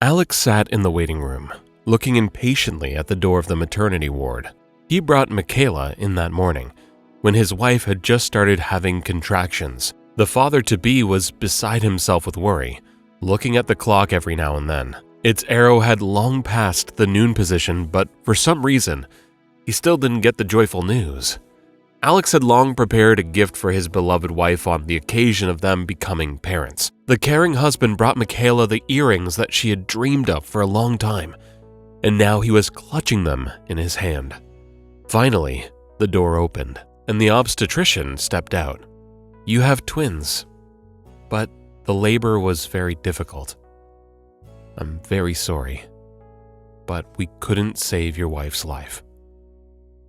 Alex sat in the waiting room, looking impatiently at the door of the maternity ward. He brought Michaela in that morning, when his wife had just started having contractions. The father-to-be was beside himself with worry, looking at the clock every now and then. Its arrow had long passed the noon position, but for some reason, he still didn't get the joyful news. Alex had long prepared a gift for his beloved wife on the occasion of them becoming parents. The caring husband brought Michaela the earrings that she had dreamed of for a long time, and now he was clutching them in his hand. Finally, the door opened, and the obstetrician stepped out. "You have twins, but the labor was very difficult. I'm very sorry, but we couldn't save your wife's life,"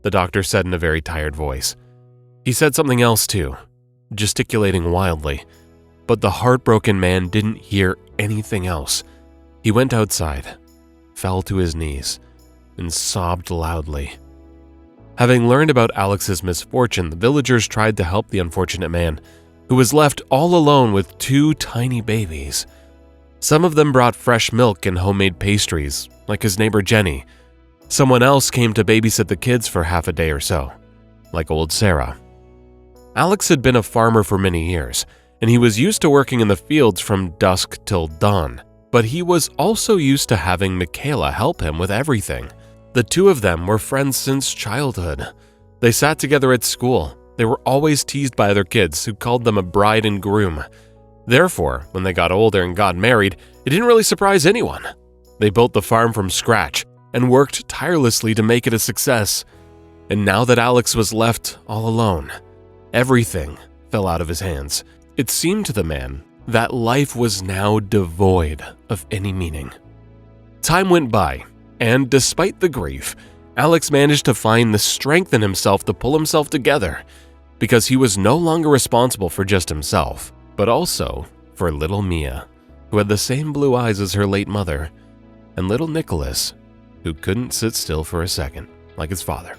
the doctor said in a very tired voice. He said something else too, gesticulating wildly, but the heartbroken man didn't hear anything else. He went outside, fell to his knees, and sobbed loudly. Having learned about Alex's misfortune, the villagers tried to help the unfortunate man, who was left all alone with two tiny babies. Some of them brought fresh milk and homemade pastries, like his neighbor Jenny. Someone else came to babysit the kids for half a day or so, like old Sarah. Alex had been a farmer for many years, and he was used to working in the fields from dusk till dawn. But he was also used to having Michaela help him with everything. The two of them were friends since childhood. They sat together at school. They were always teased by other kids who called them a bride and groom. Therefore, when they got older and got married, it didn't really surprise anyone. They built the farm from scratch and worked tirelessly to make it a success. And now that Alex was left all alone, everything fell out of his hands. It seemed to the man that life was now devoid of any meaning. Time went by, and despite the grief, Alex managed to find the strength in himself to pull himself together, because he was no longer responsible for just himself, but also for little Mia, who had the same blue eyes as her late mother, and little Nicholas, who couldn't sit still for a second, like his father.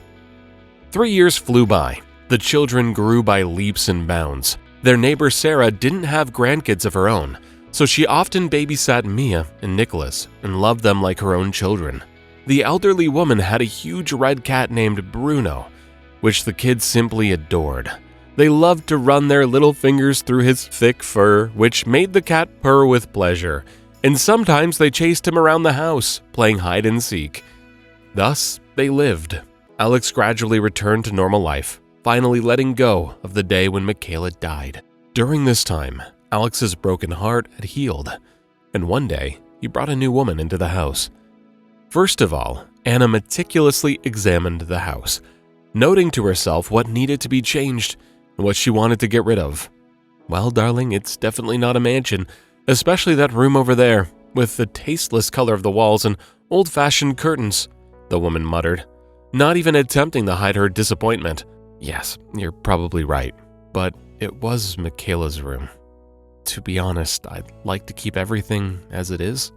3 years flew by. The children grew by leaps and bounds. Their neighbor Sarah didn't have grandkids of her own, so she often babysat Mia and Nicholas and loved them like her own children. The elderly woman had a huge red cat named Bruno, which the kids simply adored. They loved to run their little fingers through his thick fur, which made the cat purr with pleasure, and sometimes they chased him around the house, playing hide and seek. Thus, they lived. Alex gradually returned to normal life, finally letting go of the day when Michaela died. During this time, Alex's broken heart had healed, and one day, he brought a new woman into the house. First of all, Anna meticulously examined the house, noting to herself what needed to be changed and what she wanted to get rid of. "Well, darling, it's definitely not a mansion, especially that room over there, with the tasteless color of the walls and old-fashioned curtains," the woman muttered, not even attempting to hide her disappointment. "Yes, you're probably right, but it was Michaela's room. To be honest, I'd like to keep everything as it is,"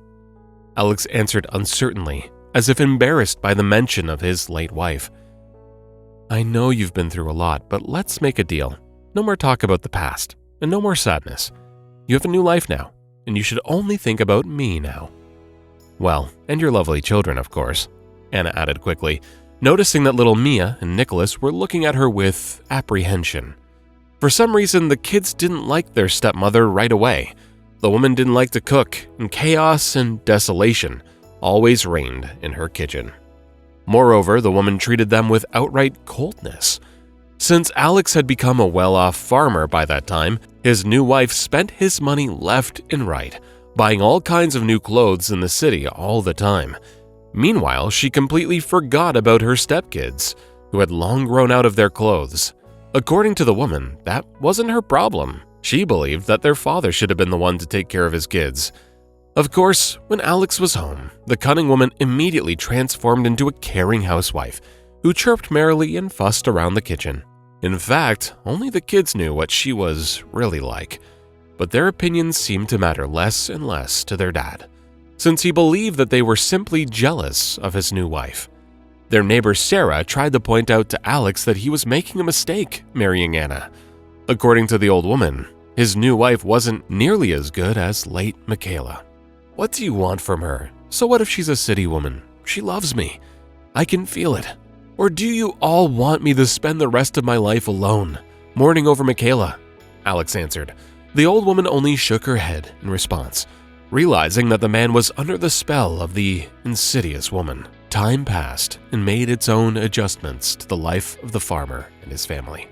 Alex answered uncertainly, as if embarrassed by the mention of his late wife. "I know you've been through a lot, but let's make a deal. No more talk about the past, and no more sadness. You have a new life now, and you should only think about me now. Well, and your lovely children, of course," Anna added quickly, noticing that little Mia and Nicholas were looking at her with apprehension. For some reason, the kids didn't like their stepmother right away. The woman didn't like to cook, and chaos and desolation always reigned in her kitchen. Moreover, the woman treated them with outright coldness. Since Alex had become a well-off farmer by that time, his new wife spent his money left and right, buying all kinds of new clothes in the city all the time. Meanwhile, she completely forgot about her stepkids, who had long grown out of their clothes. According to the woman, that wasn't her problem. She believed that their father should have been the one to take care of his kids. Of course, when Alex was home, the cunning woman immediately transformed into a caring housewife who chirped merrily and fussed around the kitchen. In fact, only the kids knew what she was really like, but their opinions seemed to matter less and less to their dad, since he believed that they were simply jealous of his new wife. Their neighbor Sarah tried to point out to Alex that he was making a mistake marrying Anna. According to the old woman, his new wife wasn't nearly as good as late Michaela. What do you want from her? So what if she's a city woman? She loves me. I can feel it. Or do you all want me to spend the rest of my life alone, mourning over Michaela?" Alex answered. The old woman only shook her head in response, realizing that the man was under the spell of the insidious woman. Time passed and made its own adjustments to the life of the farmer and his family.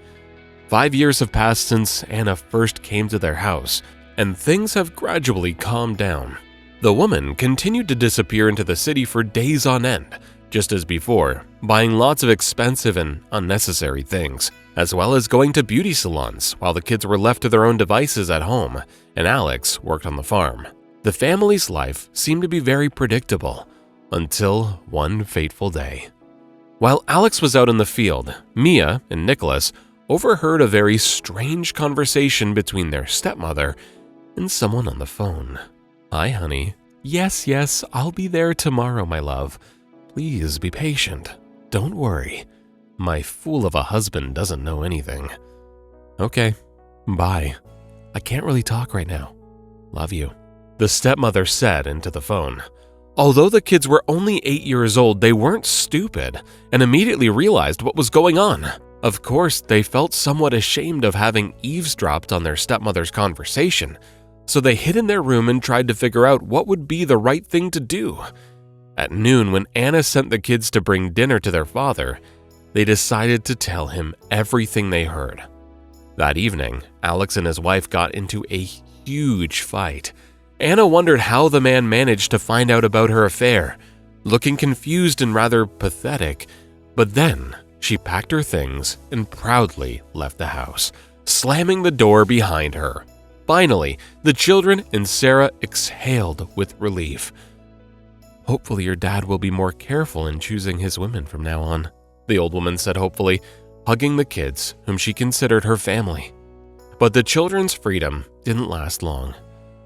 5 years have passed since Anna first came to their house, and things have gradually calmed down. The woman continued to disappear into the city for days on end, just as before, buying lots of expensive and unnecessary things, as well as going to beauty salons while the kids were left to their own devices at home, and Alex worked on the farm. The family's life seemed to be very predictable, until one fateful day. While Alex was out in the field, Mia and Nicholas overheard a very strange conversation between their stepmother and someone on the phone. "Hi, honey. Yes, I'll be there tomorrow, my love. Please be patient. Don't worry. My fool of a husband doesn't know anything. Okay, bye. I can't really talk right now. Love you," the stepmother said into the phone. Although the kids were only 8 years old, they weren't stupid and immediately realized what was going on. Of course, they felt somewhat ashamed of having eavesdropped on their stepmother's conversation, so they hid in their room and tried to figure out what would be the right thing to do. At noon, when Anna sent the kids to bring dinner to their father, they decided to tell him everything they heard. That evening, Alex and his wife got into a huge fight. Anna wondered how the man managed to find out about her affair, looking confused and rather pathetic, but then she packed her things and proudly left the house, slamming the door behind her. Finally, the children and Sarah exhaled with relief. "Hopefully your dad will be more careful in choosing his women from now on," the old woman said hopefully, hugging the kids, whom she considered her family. But the children's freedom didn't last long.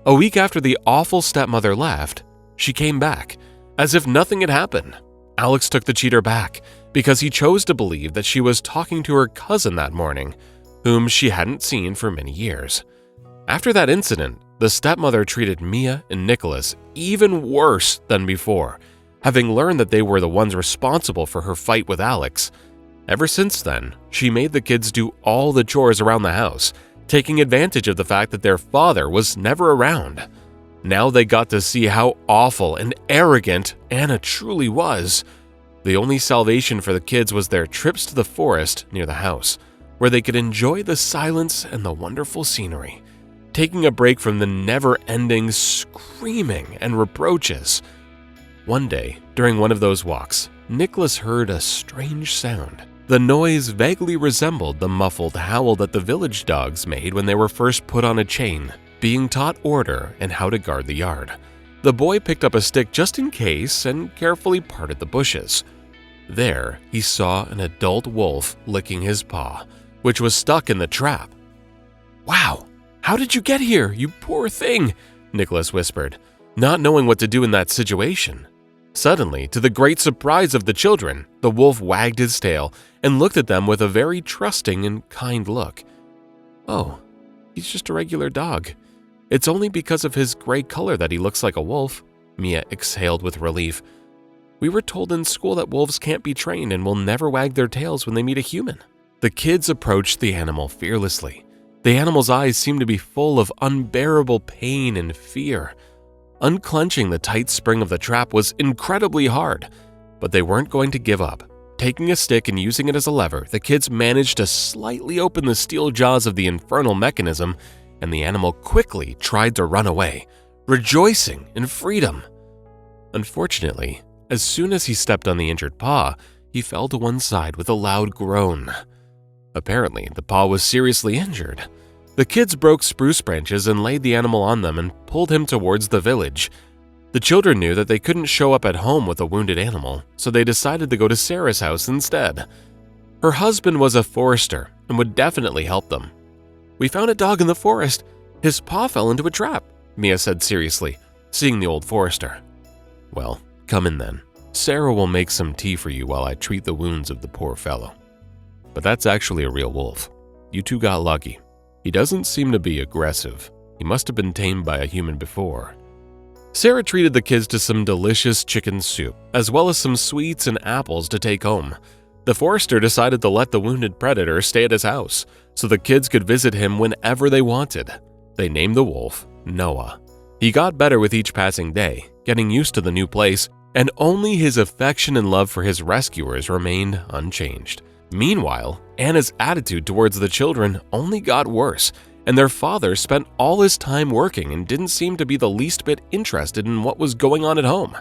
A week after the awful stepmother left, she came back, as if nothing had happened. Alex took the cheater back because he chose to believe that she was talking to her cousin that morning, whom she hadn't seen for many years. After that incident, the stepmother treated Mia and Nicholas even worse than before, having learned that they were the ones responsible for her fight with Alex. Ever since then, she made the kids do all the chores around the house, taking advantage of the fact that their father was never around. Now they got to see how awful and arrogant Anna truly was. The only salvation for the kids was their trips to the forest near the house, where they could enjoy the silence and the wonderful scenery, taking a break from the never-ending screaming and reproaches. One day, during one of those walks, Nicholas heard a strange sound. The noise vaguely resembled the muffled howl that the village dogs made when they were first put on a chain, being taught order and how to guard the yard. The boy picked up a stick just in case and carefully parted the bushes. There, he saw an adult wolf licking his paw, which was stuck in the trap. "Wow, how did you get here, you poor thing?" Nicholas whispered, not knowing what to do in that situation. Suddenly, to the great surprise of the children, the wolf wagged his tail and looked at them with a very trusting and kind look. "Oh, he's just a regular dog. It's only because of his gray color that he looks like a wolf," Mia exhaled with relief. "We were told in school that wolves can't be trained and will never wag their tails when they meet a human." The kids approached the animal fearlessly. The animal's eyes seemed to be full of unbearable pain and fear. Unclenching the tight spring of the trap was incredibly hard, but they weren't going to give up. Taking a stick and using it as a lever, the kids managed to slightly open the steel jaws of the infernal mechanism, and the animal quickly tried to run away, rejoicing in freedom. Unfortunately, as soon as he stepped on the injured paw, he fell to one side with a loud groan. Apparently, the paw was seriously injured. The kids broke spruce branches and laid the animal on them and pulled him towards the village. The children knew that they couldn't show up at home with a wounded animal, so they decided to go to Sarah's house instead. Her husband was a forester and would definitely help them. "We found a dog in the forest. His paw fell into a trap," Mia said seriously, seeing the old forester. "Well, come in then. Sarah will make some tea for you while I treat the wounds of the poor fellow. But that's actually a real wolf. You two got lucky. He doesn't seem to be aggressive. He must have been tamed by a human before." Sarah treated the kids to some delicious chicken soup, as well as some sweets and apples to take home. The forester decided to let the wounded predator stay at his house, so the kids could visit him whenever they wanted. They named the wolf Noah. He got better with each passing day, getting used to the new place, and only his affection and love for his rescuers remained unchanged. Meanwhile, Anna's attitude towards the children only got worse, and their father spent all his time working and didn't seem to be the least bit interested in what was going on at home.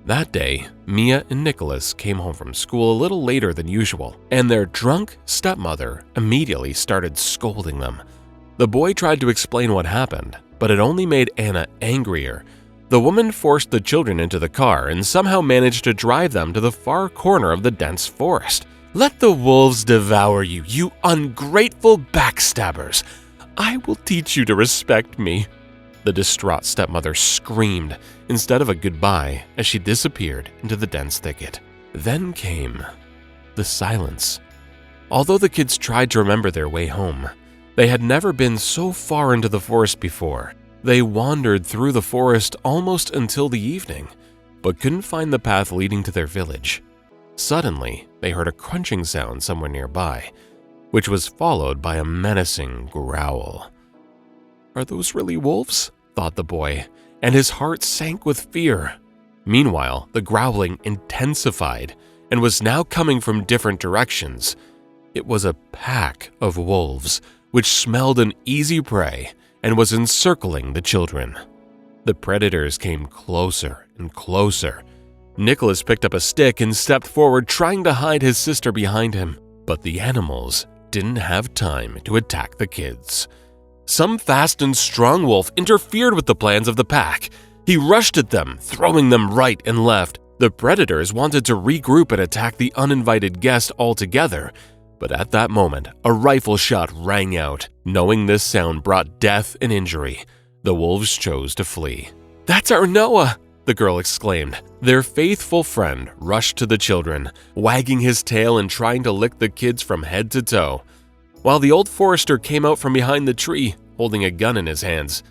That day, Mia and Nicholas came home from school a little later than usual, and their drunk stepmother immediately started scolding them. The boy tried to explain what happened, but it only made Anna angrier. The woman forced the children into the car and somehow managed to drive them to the far corner of the dense forest. "Let the wolves devour you, you ungrateful backstabbers! I will teach you to respect me," the distraught stepmother screamed instead of a goodbye as she disappeared into the dense thicket. Then came the silence. Although the kids tried to remember their way home, they had never been so far into the forest before. They wandered through the forest almost until the evening, but couldn't find the path leading to their village. Suddenly, they heard a crunching sound somewhere nearby, which was followed by a menacing growl. "Are those really wolves?" thought the boy, and his heart sank with fear. Meanwhile, the growling intensified and was now coming from different directions. It was a pack of wolves, which smelled an easy prey and was encircling the children. The predators came closer and closer. Nicholas picked up a stick and stepped forward, trying to hide his sister behind him, but the animals didn't have time to attack the kids. Some fast and strong wolf interfered with the plans of the pack. He rushed at them, throwing them right and left. The predators wanted to regroup and attack the uninvited guest altogether, but at that moment, a rifle shot rang out. Knowing this sound brought death and injury, the wolves chose to flee. "That's our Noah!" the girl exclaimed. Their faithful friend rushed to the children, wagging his tail and trying to lick the kids from head to toe, while the old forester came out from behind the tree, holding a gun in his hands.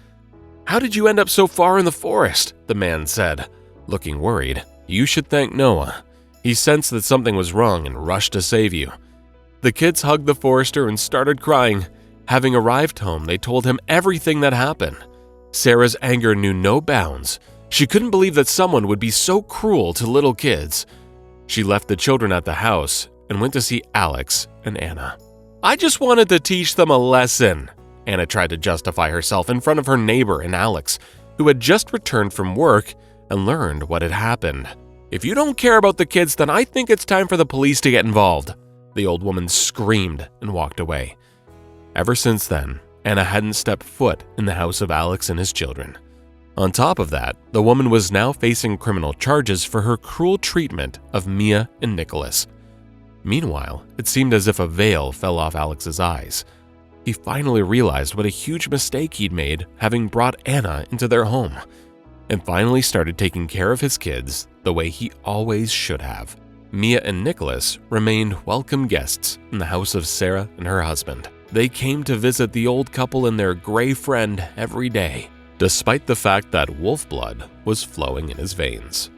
"How did you end up so far in the forest?" the man said, looking worried. "You should thank Noah. He sensed that something was wrong and rushed to save you." The kids hugged the forester and started crying. Having arrived home, they told him everything that happened. Sarah's anger knew no bounds. She couldn't believe that someone would be so cruel to little kids. She left the children at the house and went to see Alex and Anna. "I just wanted to teach them a lesson," Anna tried to justify herself in front of her neighbor and Alex, who had just returned from work and learned what had happened. "If you don't care about the kids, then I think it's time for the police to get involved," the old woman screamed and walked away. Ever since then, Anna hadn't stepped foot in the house of Alex and his children. On top of that, the woman was now facing criminal charges for her cruel treatment of Mia and Nicholas. Meanwhile, it seemed as if a veil fell off Alex's eyes. He finally realized what a huge mistake he'd made having brought Anna into their home, and finally started taking care of his kids the way he always should have. Mia and Nicholas remained welcome guests in the house of Sarah and her husband. They came to visit the old couple and their gray friend every day, despite the fact that wolf blood was flowing in his veins.